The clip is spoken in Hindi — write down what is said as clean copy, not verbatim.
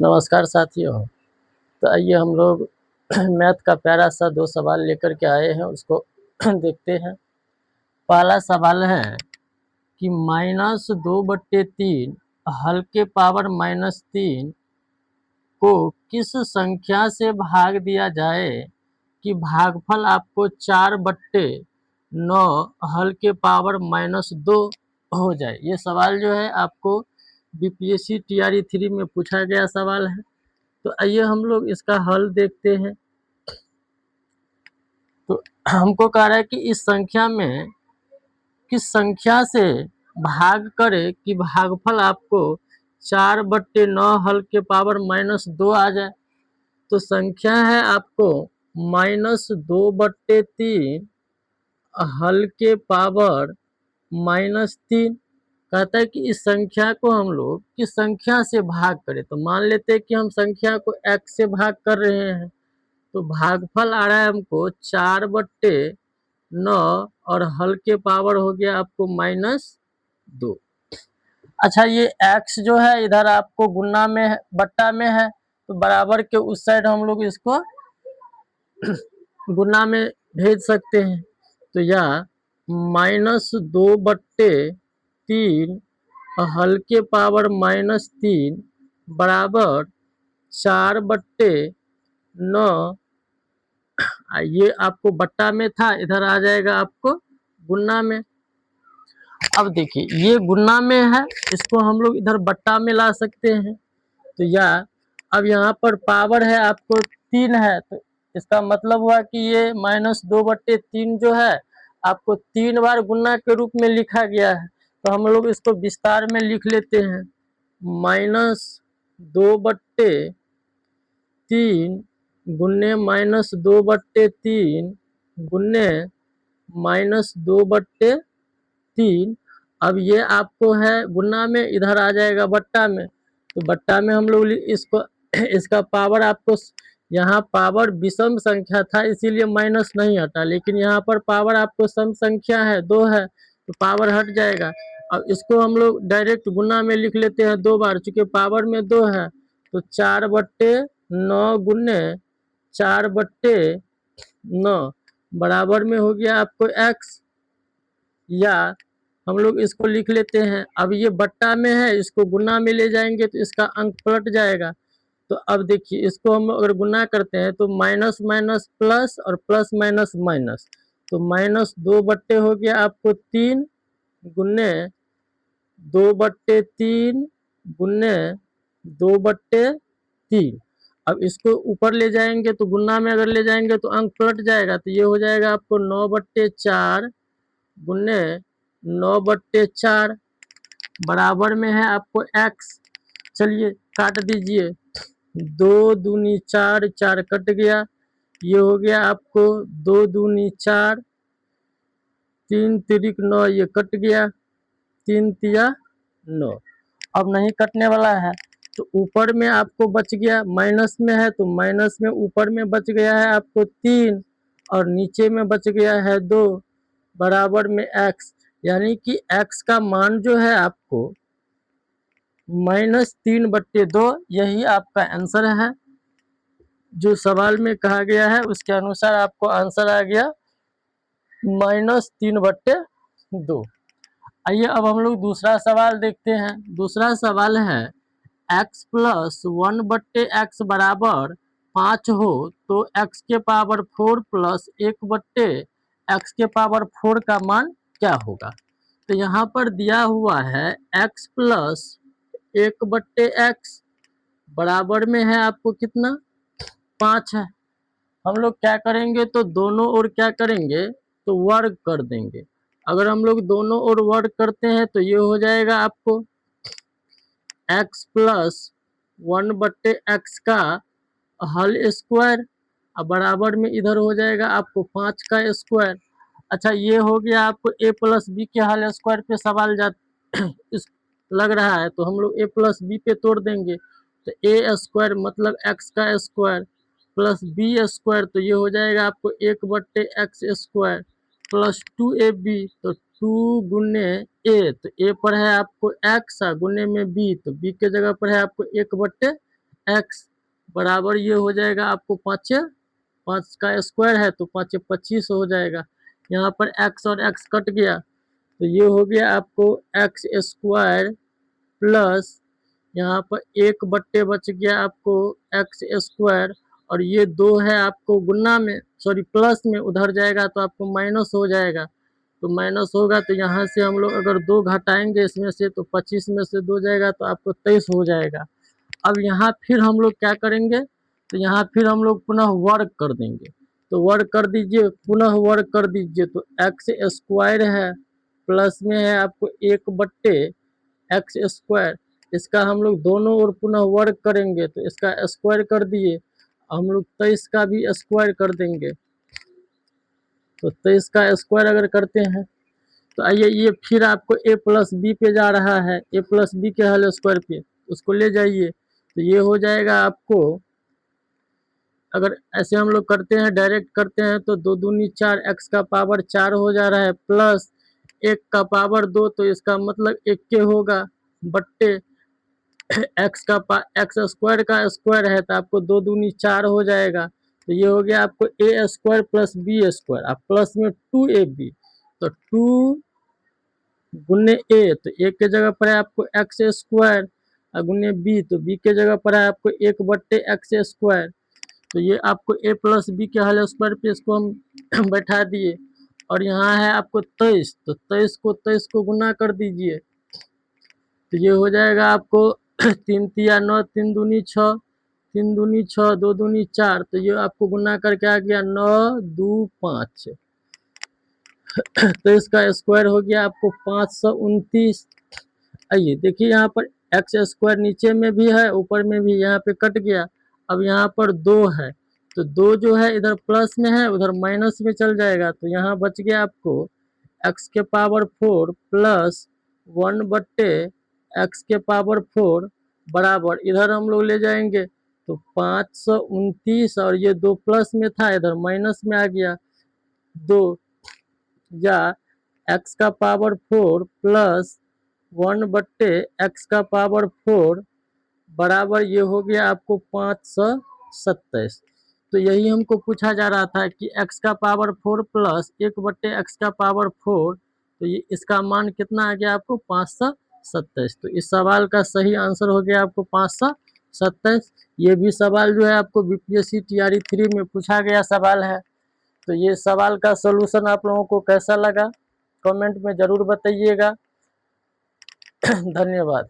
नमस्कार साथियों। तो आइए हम लोग मैथ का प्यारा सा 2 सवाल लेकर के आए हैं, उसको देखते हैं। पहला सवाल है कि -2/3 हल्के पावर -3 को किस संख्या से भाग दिया जाए कि भागफल आपको 4/9 हल्के पावर -2 हो जाए। ये सवाल जो है आपको बीपीएससी टीआरई 3 में पूछा गया सवाल है। तो आइए हम लोग इसका हल देखते हैं। तो हमको कह रहा है कि इस संख्या में किस संख्या से भाग करें कि भागफल आपको 4/9 हल्के पावर -2 आ जाए। तो संख्या है आपको -2/3 हल्के पावर -3। कहता है कि इस संख्या को हम लोग किस संख्या से भाग करें। तो मान लेते हैं कि हम संख्या को x से भाग कर रहे हैं, तो भागफल आ रहा है हमको 4/9 और हल्के पावर हो गया आपको -2। अच्छा, ये x जो है इधर आपको गुना में है, बट्टा में है, तो बराबर के उस साइड हम लोग इसको गुना में भेज सकते हैं। तो या -2/3 हल्के पावर -3 बराबर 4/9। ये आपको बट्टा में था, इधर आ जाएगा आपको गुना में। अब देखिए ये गुना में है, इसको हम लोग इधर बट्टा में ला सकते हैं। तो या अब यहाँ पर पावर है आपको 3 है, तो इसका मतलब हुआ कि ये -2/3 जो है आपको 3 बार गुना के रूप में लिखा गया है। तो हम लोग इसको विस्तार में लिख लेते हैं। -2/3 गुन्ने -2/3 गुन्ने -2/3। अब ये आपको है गुना में, इधर आ जाएगा बट्टा में। तो बट्टा में हम लोग इसको इसका पावर आपको, यहाँ पावर विषम संख्या था इसीलिए माइनस नहीं हटा, लेकिन यहाँ पर पावर आपको सम संख्या है 2 है, तो पावर हट जाएगा। अब इसको हम लोग डायरेक्ट गुना में लिख लेते हैं 2 बार, चूंकि पावर में 2 है। तो 4/9 गुने 4/9 बराबर में हो गया आपको x। या हम लोग इसको लिख लेते हैं, अब ये बट्टा में है, इसको गुना में ले जाएंगे तो इसका अंक पलट जाएगा। तो अब देखिए इसको हम अगर गुना करते हैं तो माइनस माइनस प्लस और प्लस माइनस माइनस, तो -2 हो गया आपको 3 गुने 2/3 गुने 2/3। अब इसको ऊपर ले जाएंगे तो गुना में अगर ले जाएंगे तो अंक पलट जाएगा, तो ये हो जाएगा आपको 9/4 गुने 9/4 बराबर में है आपको x। चलिए काट दीजिए, 2 दूनी 4, 4 कट गया, ये हो गया आपको 2 दूनी 4, 3 तिरिक 9, ये कट गया, 3 तिया 9। अब नहीं कटने वाला है, तो ऊपर में आपको बच गया, माइनस में है तो माइनस में ऊपर में बच गया है आपको 3 और नीचे में बच गया है 2 बराबर में x। यानी कि x का मान जो है आपको -3/2, यही आपका आंसर है। जो सवाल में कहा गया है उसके अनुसार आपको आंसर आ गया -3/2। आइए अब हम लोग दूसरा सवाल देखते हैं। दूसरा सवाल है x + 1/x बराबर 5 हो तो x के पावर 4 + 1/x के पावर 4 का मान क्या होगा। तो यहाँ पर दिया हुआ है x + 1/x बराबर में है आपको कितना, 5 है। हम लोग क्या करेंगे तो दोनों ओर क्या करेंगे तो वर्ग कर देंगे। अगर हम लोग दोनों ओर वर्ग करते हैं तो ये हो जाएगा आपको x + 1/x का हल स्क्वायर, अब बराबर में इधर हो जाएगा आपको 5 का स्क्वायर। अच्छा, ये हो गया आपको a + b के हल स्क्वायर पे सवाल इस लग रहा है, तो हम लोग a + b पे तोड़ देंगे। तो a स्क्वायर मतलब x का स्क्वायर प्लस b स्क्वायर, तो ये हो जाएगा आपको 1/x स्क्वायर प्लस 2ab, तो 2 गुने ए, तो ए पर है आपको एक्स गुने में बी, तो बी के जगह पर है आपको 1/x बराबर ये हो जाएगा आपको 5 का स्क्वायर है तो 5 25 हो जाएगा। यहाँ पर x और x कट गया तो ये हो गया आपको एक्स स्क्वायर प्लस यहाँ पर 1/, बच गया आपको एक्स स्क्वायर, और ये 2 है आपको गुना में, सॉरी प्लस में, उधर जाएगा तो आपको माइनस हो जाएगा। तो माइनस होगा तो यहाँ से हम लोग अगर 2 घटाएंगे इसमें से तो 25 में से 2 जाएगा तो आपको 23 हो जाएगा। अब यहाँ फिर हम लोग क्या करेंगे, तो यहाँ फिर हम लोग पुनः वर्ग कर देंगे। तो वर्ग कर दीजिए, पुनः वर्ग कर दीजिए, तो एक्स स्क्वायर है प्लस में है आपको 1/x स्क्वायर, इसका हम लोग दोनों ओर पुनः वर्ग करेंगे तो इसका स्क्वायर कर दिए, हम लोग 23 का भी स्क्वायर कर देंगे। तो 23 का स्क्वायर अगर करते हैं तो आइए ये फिर आपको a प्लस बी पे जा रहा है, a प्लस बी के होल स्क्वायर पे, उसको ले जाइए तो ये हो जाएगा आपको, अगर ऐसे हम लोग करते हैं डायरेक्ट करते हैं तो 2 दूनी 4, एक्स का पावर 4 हो जा रहा है प्लस 1 का पावर 2, तो इसका मतलब 1 के होगा बट्टे एक्स स्क्वायर का स्क्वायर है तो आपको 2 दूनी 4 हो जाएगा। तो ये हो गया आपको ए स्क्वायर प्लस बी स्क्वायर, अब प्लस में 2ab, तो 2 गुने ए, तो ए के जगह पर है आपको एक्स स्क्वायर, गुने बी, तो बी के जगह पर है आपको 1/x स्क्वायर। तो ये आपको a प्लस बी के होल स्क्वायर पे इसको हम बैठा दिए, और यहाँ है आपको 23, तो 23 को गुना कर दीजिए तो ये हो जाएगा आपको 3 तिया 9, 3 दूनी 6, 3 दूनी 6, 2 दूनी 4, तो ये आपको गुना करके आ गया 9 2 5, तो इसका स्क्वायर हो गया आपको 529। आइए देखिए यहाँ पर एक्स स्क्वायर नीचे में भी है ऊपर में भी, यहाँ पे कट गया। अब यहाँ पर 2 है तो 2 जो है इधर प्लस में है उधर माइनस में चल जाएगा, तो यहाँ बच गया आपको एक्स के पावर 4 प्लस 1/x के पावर 4 बराबर, इधर हम लोग ले जाएंगे तो 529, और ये 2 प्लस में था इधर माइनस में आ गया 2, या एक्स का पावर 4 प्लस 1/x का पावर 4 बराबर ये हो गया आपको 527। तो यही हमको पूछा जा रहा था कि x का पावर 4 प्लस 1/x का पावर 4, तो ये इसका मान कितना आ गया आपको 527। तो इस सवाल का सही आंसर हो गया आपको 527। ये भी सवाल जो है आपको बीपीएससी टीआरई 3 में पूछा गया सवाल है। तो ये सवाल का सलूशन आप लोगों को कैसा लगा कमेंट में ज़रूर बताइएगा। धन्यवाद।